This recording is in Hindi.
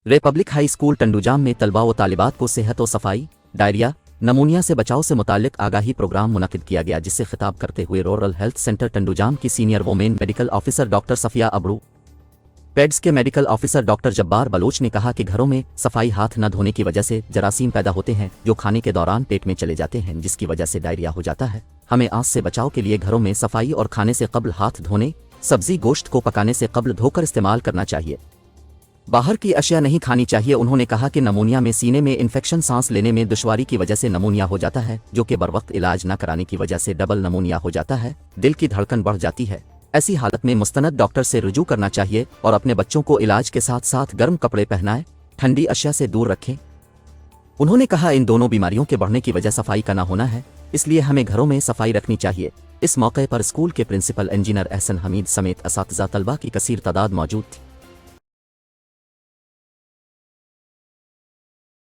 रिपब्लिक हाई स्कूल टंडूजाम में तलबा व तालिबात को सेहत और सफाई, डायरिया, नमूनिया से बचाव से मुताल्लिक आगाही प्रोग्राम मुनक़िद किया गया, जिससे खिताब करते हुए रूरल हेल्थ सेंटर टंडूजाम की senior women medical officer doctor Safia Abru, peds के medical officer doctor Jabbar Baloch ने कहा कि घरों में सफाई हाथ न धोने की वजह से जरासीम पैदा होते हैं जो खाने के दौरान पेट में चले जाते हैं, जिसकी वजह से डायरिया हो जाता है। हमें आंच से बचाव के लिए घरों में सफाई और खाने से कब्ल हाथ धोने, सब्जी गोश्त को पकाने से कब्ल धोकर इस्तेमाल करना चाहिए, बाहर की अशिया नहीं खानी चाहिए। उन्होंने कहा कि नमूनिया में सीने में इन्फेक्शन, सांस लेने में दुश्वारी की वजह से नमूनिया हो जाता है, जो कि बरवक्त इलाज न कराने की वजह से डबल नमूनिया हो जाता है, दिल की धड़कन बढ़ जाती है। ऐसी हालत में मुस्तनद डॉक्टर से रुजू करना चाहिए और अपने बच्चों को इलाज के साथ साथ गर्म कपड़े पहनाएं, ठंडी अशिया से दूर रखें। उन्होंने कहा इन दोनों बीमारियों के बढ़ने की वजह सफाई का ना होना है, इसलिए हमें घरों में सफाई रखनी चाहिए। इस मौके पर स्कूल के प्रिंसिपल इंजीनियर एहसन हमीद समेत असातिज़ा तलबा की कसीर तादाद मौजूद थी।